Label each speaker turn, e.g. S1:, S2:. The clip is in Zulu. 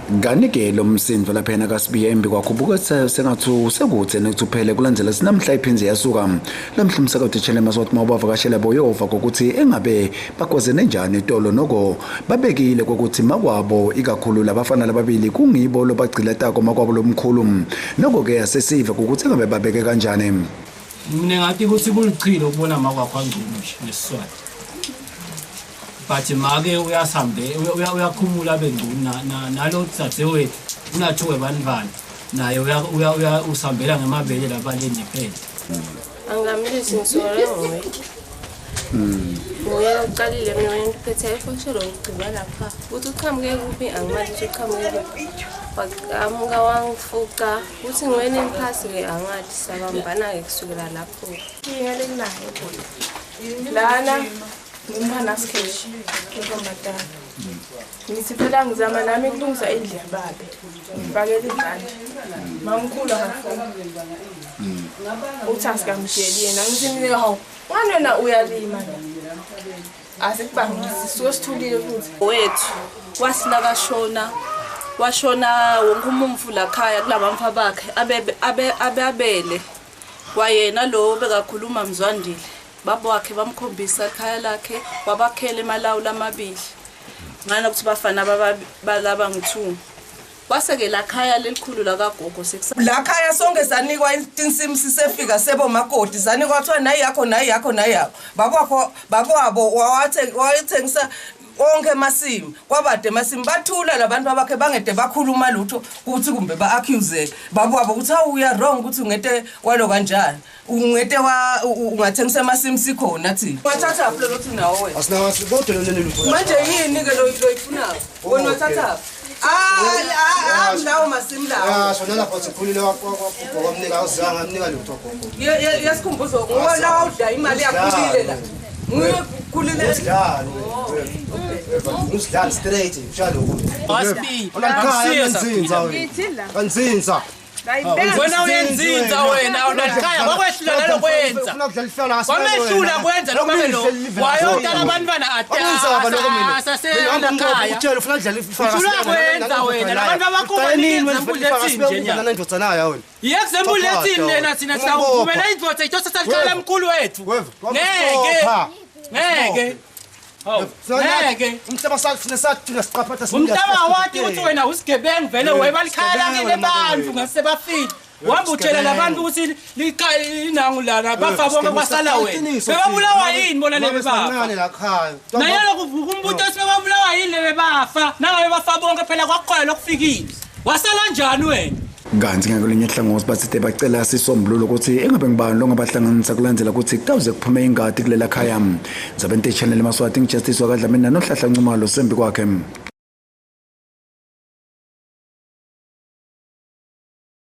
S1: Kanike lo msindo laphena kaSibiya embi kwakho buke sengathi sekuthi nekuphele kulandela sinamhla iphinze yasuka lamhla umsakazi channel masothi mawabavakashela boyova ukuthi engabe bakwazene njani itolo noko babekile ukuthi makwabo ikakhulu labafana lababili kungibo lobagcila tako makwabo lomkhulu noko ke asesive ukuthi engabe babeke kanjani.
S2: Mina ngathi ukuthi kulichilo ukubona makwakho angcono nje nesizathu. But make uyakhumula bengcuna nalo tsatewethu unathuwe banibani naye usambela ngemabele labaleni phela.
S3: Angamlisi ngisore ngowe. Ngoya uqalile mina ngiphethe ifosholo ngigcina lapha. Uthi uqhamuke kuphi angimazi ukuthi uqhamuke kuphi. Amuka wangifuqa uthi ngweni imphasi ke angathi sabambana ke kusukela lapho. Ngiyale nayo khona. Lana ngimphana sketch ngomadala. Ngisifela ngizama nami kulungisa indle yababe. Ngibakela izandla. Mamkhulu akafuna. Uthasi kamsheli yena ngizimile hawo. Wanena uyalima la. Asikubangisi sosithulile futhi.
S4: Wethu wasilaka shona. Washona wonke umumfu la khaya kulabamfa bakhe ababele. Wayena lo bekakhuluma Mzwandile. Babo wakhe bamkhombisa ekhaya lakhe wabakhele emalawula amabili ngana ukuthi bafana balaba ngu2 waseke la khaya lelikhulu la kagogo
S5: la khaya sonke zanikwa insimu sisefika sebo makoti zanikwa kuthiwa nayi yakho bakwabo wayethengisa onke masimu kwabade masimu bathula labantu abakhe bangede bakhuluma lutho ukuthi kumbe ba-accuse babwabo ukuthi uya wrong ukuthi ungete walo kanjani ungete ungathengisa masimu sikhona thina wathatha phela lokuthi nawo wena
S6: asinawazi kodwa lelo lutho
S5: manje yini ke lo ifunako wena wathatha lawo masimu lawo
S6: sona lapho sikhulile wakwamnika uzanga amnika lutho gogo
S5: yasikhumbuzo ngoba lawo udla imali yakhulile la kulile
S6: usidlala straight mshalo
S2: Wasibi
S6: kanzinza
S2: wena uyenzinza wena unakhaya wakwehlula lokwenza wamehlula kwenza lo mamelo wayotala abantwana asaselakhaya
S6: utshela ufuna udlala ifaka
S2: kwenza wena labantu abakhona ezembulethini nje
S6: nendodana wena
S2: yezembulethini lena thina sawuvumela indvodza ithosa salikhala mkhulu wethu ngeke
S6: umhlaba safuna sathina siqaphatha
S2: umhlaba wathi ukuthi wena usigebengu vele webalikhaya ngene bantu ngasebafika wamba utshela labantu ukuthi inangu lana bafa bonke kwasala wena bebabulawa yini bona lebe bafa naye lokuvuka umbuto sebabulawa yini lebe bafa nangabe bafa bonke phela kwakhona lokufikile wasala njani wena
S1: Kanti ngakulinye ihlangothi bathi bacela sisombululo ukuthi engabe ngibani lo ngabahlanganisa kulandela ukuthi kutawuze kuphume ingadi kulela khaya. Zabente channel Maswati ngijustice wakadla mina nohlahla ncumalo sembi kwakhe.